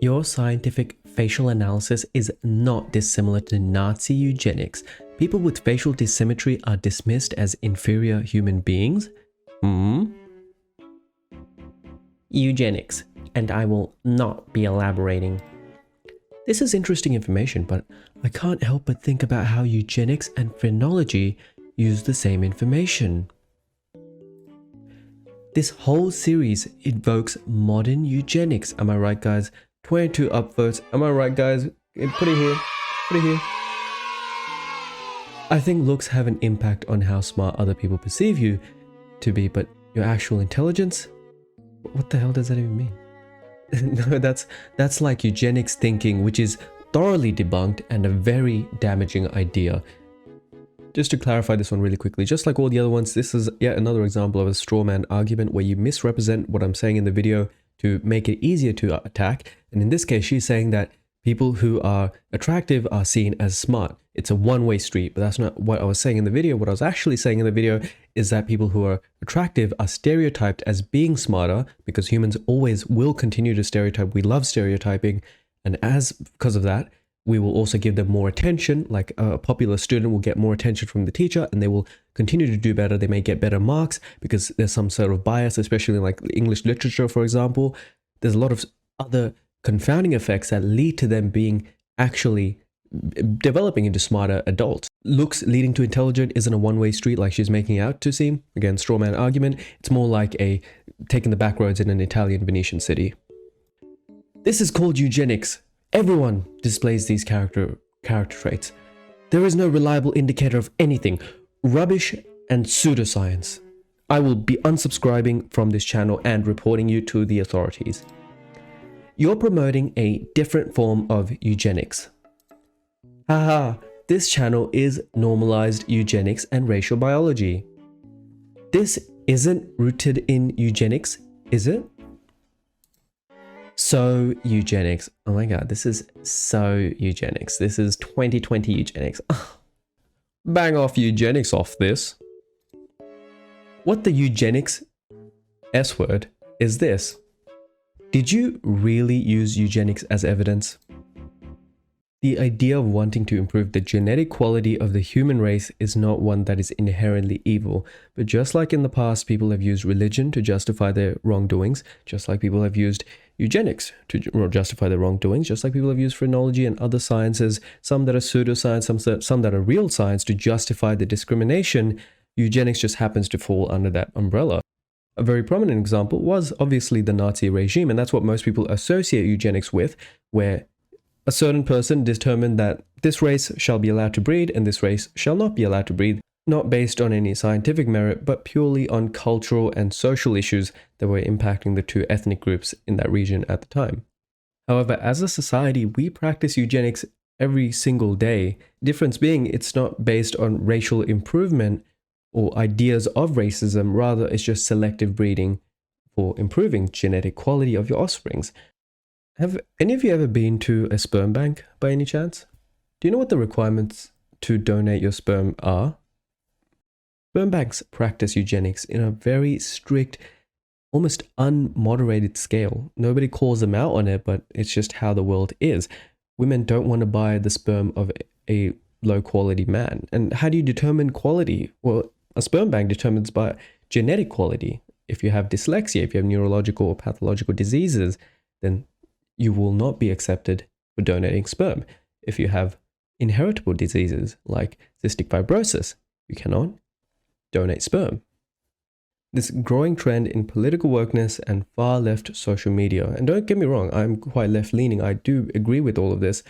Your scientific facial analysis is not dissimilar to Nazi eugenics. People with facial dissymmetry are dismissed as inferior human beings? Eugenics, and I will not be elaborating. This is interesting information, but I can't help but think about how eugenics and phrenology use the same information. This whole series invokes modern eugenics. Am I right, guys? 22 upvotes. Am I right, guys? Put it here. Put it here. I think looks have an impact on how smart other people perceive you to be, but your actual intelligence? What the hell does that even mean? No, that's like eugenics thinking, which is thoroughly debunked and a very damaging idea. Just to clarify this one really quickly, just like all the other ones, this is yet another example of a straw man argument where you misrepresent what I'm saying in the video to make it easier to attack. And in this case, she's saying that people who are attractive are seen as smart. It's a one-way street, but that's not what I was saying in the video. What I was actually saying in the video is that people who are attractive are stereotyped as being smarter because humans always will continue to stereotype. We love stereotyping. And because of that, we will also give them more attention. Like a popular student will get more attention from the teacher and they will continue to do better. They may get better marks because there's some sort of bias, especially in like English literature, for example. There's a lot of other confounding effects that lead to them being actually developing into smarter adults. Looks leading to intelligent isn't a one-way street like she's making out to seem. Again, straw man argument. It's more like taking the back roads in an Italian Venetian city. This is called eugenics. Everyone displays these character traits. There is no reliable indicator of anything. Rubbish and pseudoscience. I will be unsubscribing from this channel and reporting you to the authorities. You're promoting a different form of eugenics. Haha, this channel is normalized eugenics and racial biology. This isn't rooted in eugenics, is it? So eugenics. Oh my god, this is so eugenics. This is 2020 eugenics. Bang off eugenics off this. What the eugenics S word is this? Did you really use eugenics as evidence? The idea of wanting to improve the genetic quality of the human race is not one that is inherently evil, but just like in the past people have used religion to justify their wrongdoings, just like people have used eugenics to justify their wrongdoings, just like people have used phrenology and other sciences, some that are pseudoscience, some that are real science to justify the discrimination, eugenics just happens to fall under that umbrella. A very prominent example was obviously the Nazi regime, and that's what most people associate eugenics with, where a certain person determined that this race shall be allowed to breed and this race shall not be allowed to breed, not based on any scientific merit, but purely on cultural and social issues that were impacting the two ethnic groups in that region at the time. However, as a society, we practice eugenics every single day. Difference being, it's not based on racial improvement or ideas of racism, rather it's just selective breeding for improving genetic quality of your offsprings. Have any of you ever been to a sperm bank by any chance? Do you know what the requirements to donate your sperm are? Sperm banks practice eugenics in a very strict, almost unmoderated scale. Nobody calls them out on it, but it's just how the world is. Women don't want to buy the sperm of a low quality man. And how do you determine quality? Well, a sperm bank determines by genetic quality. If you have dyslexia, if you have neurological or pathological diseases, then you will not be accepted for donating sperm. If you have inheritable diseases like cystic fibrosis, you cannot donate sperm. This growing trend in political wokeness and far left social media, and don't get me wrong, I'm quite left leaning, I do agree with all of this,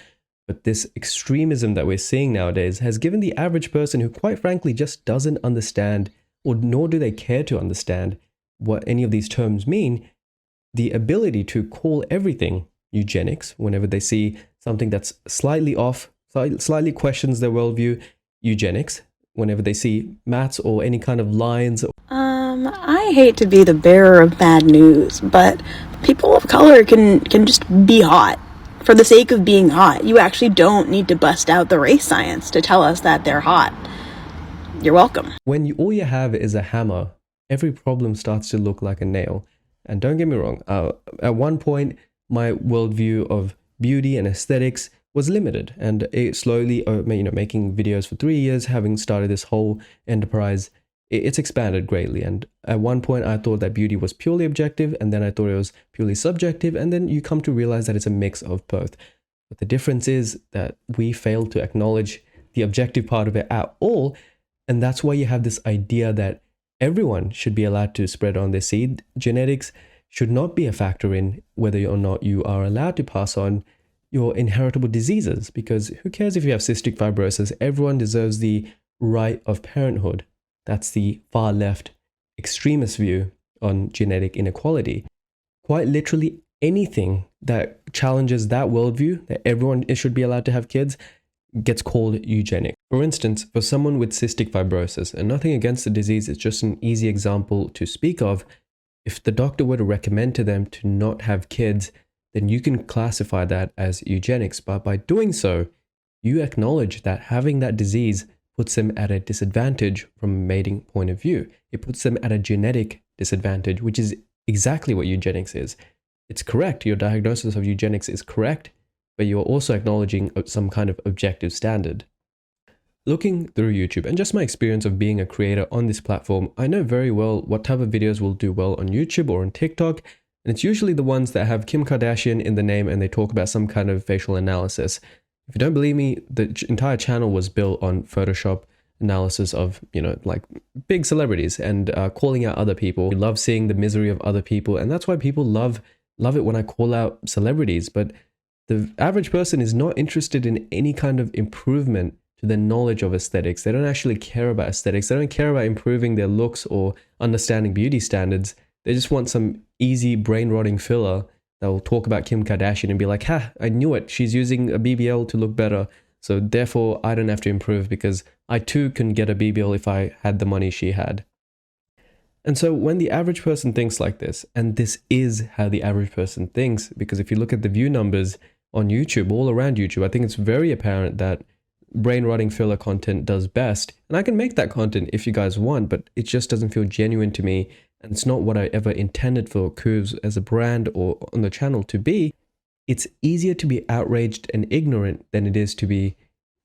but this extremism that we're seeing nowadays has given the average person who quite frankly just doesn't understand, or nor do they care to understand what any of these terms mean, the ability to call everything eugenics whenever they see something that's slightly off, slightly questions their worldview, eugenics. Whenever they see maths or any kind of lines. I hate to be the bearer of bad news, but people of color can just be hot. For the sake of being hot. You actually don't need to bust out the race science to tell us that they're hot. You're welcome. When all you have is a hammer, every problem starts to look like a nail. And don't get me wrong, at one point, my worldview of beauty and aesthetics was limited, and it slowly, making videos for 3 years, having started this whole enterprise, it's expanded greatly. And at one point I thought that beauty was purely objective, and then I thought it was purely subjective, and then you come to realize that it's a mix of both. But the difference is that we fail to acknowledge the objective part of it at all, and that's why you have this idea that everyone should be allowed to spread on their seed. Genetics should not be a factor in whether or not you are allowed to pass on your inheritable diseases, because who cares if you have cystic fibrosis? Everyone deserves the right of parenthood. That's the far left extremist view on genetic inequality. Quite literally anything that challenges that worldview, that everyone should be allowed to have kids, gets called eugenic. For instance, for someone with cystic fibrosis, and nothing against the disease, it's just an easy example to speak of, if the doctor were to recommend to them to not have kids, then you can classify that as eugenics. But by doing so, you acknowledge that having that disease puts them at a disadvantage from a mating point of view. It puts them at a genetic disadvantage, which is exactly what eugenics is. It's correct, your diagnosis of eugenics is correct, but you're also acknowledging some kind of objective standard. Looking through YouTube and just my experience of being a creator on this platform, I know very well what type of videos will do well on YouTube or on TikTok, and it's usually the ones that have Kim Kardashian in the name and they talk about some kind of facial analysis. If you don't believe me, the entire channel was built on Photoshop analysis of, like big celebrities and calling out other people. We love seeing the misery of other people, and that's why people love it when I call out celebrities. But the average person is not interested in any kind of improvement to their knowledge of aesthetics. They don't actually care about aesthetics. They don't care about improving their looks or understanding beauty standards. They just want some easy brain-rotting filler that will talk about Kim Kardashian and be like, ha, I knew it. She's using a BBL to look better. So therefore, I don't have to improve because I too can get a BBL if I had the money she had. And so when the average person thinks like this, and this is how the average person thinks, because if you look at the view numbers on YouTube, all around YouTube, I think it's very apparent that brain-rotting filler content does best. And I can make that content if you guys want, but it just doesn't feel genuine to me. And it's not what I ever intended for Cooves as a brand or on the channel to be. It's easier to be outraged and ignorant than it is to be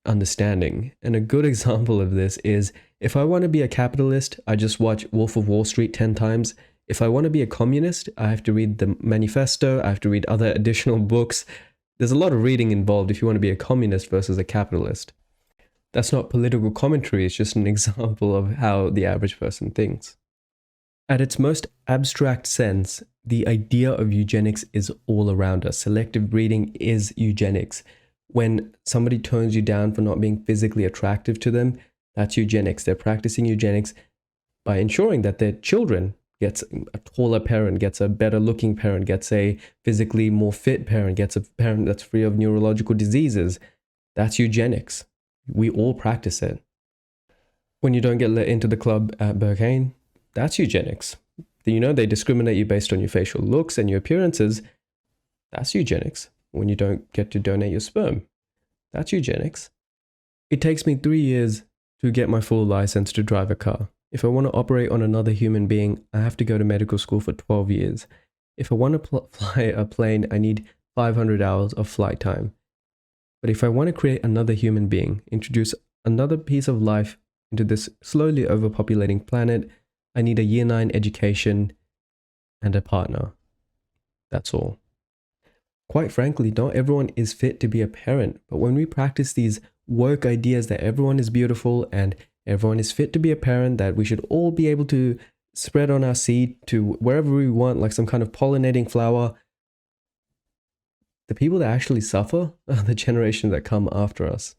understanding. And a good example of this is, if I want to be a capitalist, I just watch Wolf of Wall Street 10 times. If I want to be a communist, I have to read the manifesto, I have to read other additional books. There's a lot of reading involved if you want to be a communist versus a capitalist. That's not political commentary, it's just an example of how the average person thinks. At its most abstract sense, the idea of eugenics is all around us. Selective breeding is eugenics. When somebody tones you down for not being physically attractive to them, that's eugenics. They're practicing eugenics by ensuring that their children gets a taller parent, gets a better looking parent, gets a physically more fit parent, gets a parent that's free of neurological diseases. That's eugenics. We all practice it. When you don't get let into the club at Burkane, that's eugenics. They discriminate you based on your facial looks and your appearances. That's eugenics. When you don't get to donate your sperm, that's eugenics. It takes me 3 years to get my full license to drive a car. If I want to operate on another human being, I have to go to medical school for 12 years. If I want to fly a plane, I need 500 hours of flight time. But if I want to create another human being, introduce another piece of life into this slowly overpopulating planet, I need a year 9 education and a partner. That's all. Quite frankly, not everyone is fit to be a parent, but when we practice these woke ideas that everyone is beautiful and everyone is fit to be a parent, that we should all be able to spread on our seed to wherever we want, like some kind of pollinating flower, the people that actually suffer are the generation that come after us.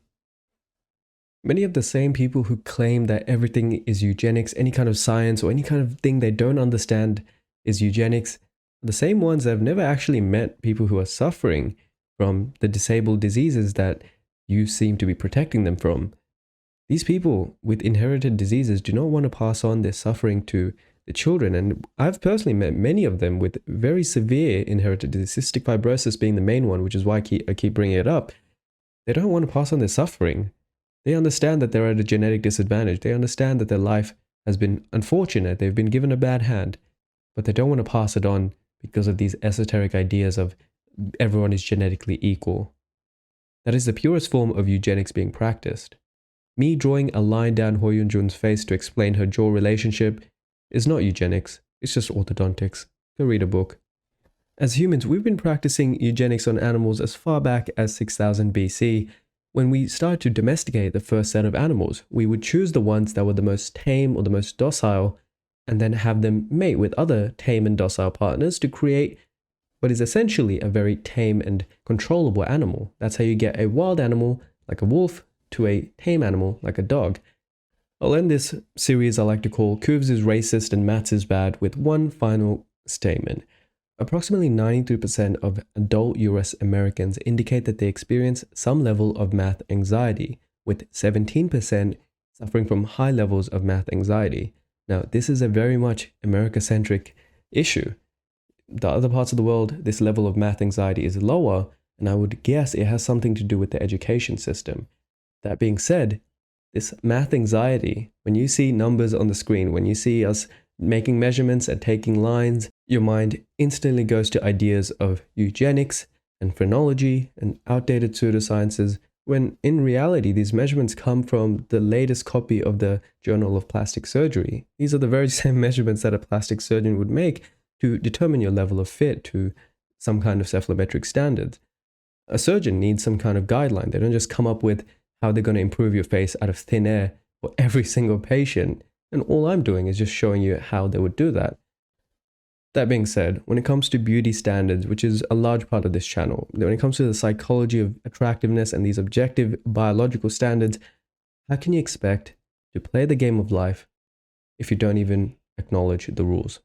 Many of the same people who claim that everything is eugenics, any kind of science or any kind of thing they don't understand is eugenics, the same ones that have never actually met people who are suffering from the disabled diseases that you seem to be protecting them from. These people with inherited diseases do not want to pass on their suffering to the children. And I've personally met many of them with very severe inherited disease, cystic fibrosis being the main one, which is why I keep bringing it up. They don't want to pass on their suffering. They understand that they're at a genetic disadvantage. They understand that their life has been unfortunate. They've been given a bad hand, but they don't want to pass it on because of these esoteric ideas of everyone is genetically equal. That is the purest form of eugenics being practiced. Me drawing a line down Hoyun Jun's face to explain her jaw relationship is not eugenics, it's just orthodontics. Go read a book. As humans, we've been practicing eugenics on animals as far back as 6000 BC. When we started to domesticate the first set of animals, we would choose the ones that were the most tame or the most docile, and then have them mate with other tame and docile partners to create what is essentially a very tame and controllable animal. That's how you get a wild animal, like a wolf, to a tame animal, like a dog. I'll end this series I like to call Cooves is Racist and Maths is Bad with one final statement. Approximately 93% of adult US Americans indicate that they experience some level of math anxiety, with 17% suffering from high levels of math anxiety. Now, this is a very much America-centric issue. The other parts of the world, this level of math anxiety is lower, and I would guess it has something to do with the education system. That being said, this math anxiety, when you see numbers on the screen, when you see us making measurements and taking lines, your mind instantly goes to ideas of eugenics and phrenology and outdated pseudosciences, when in reality these measurements come from the latest copy of the Journal of Plastic Surgery. These are the very same measurements that a plastic surgeon would make to determine your level of fit to some kind of cephalometric standard. A surgeon needs some kind of guideline. They don't just come up with how they're going to improve your face out of thin air for every single patient. And all I'm doing is just showing you how they would do that. That being said, when it comes to beauty standards, which is a large part of this channel, when it comes to the psychology of attractiveness and these objective biological standards, how can you expect to play the game of life if you don't even acknowledge the rules?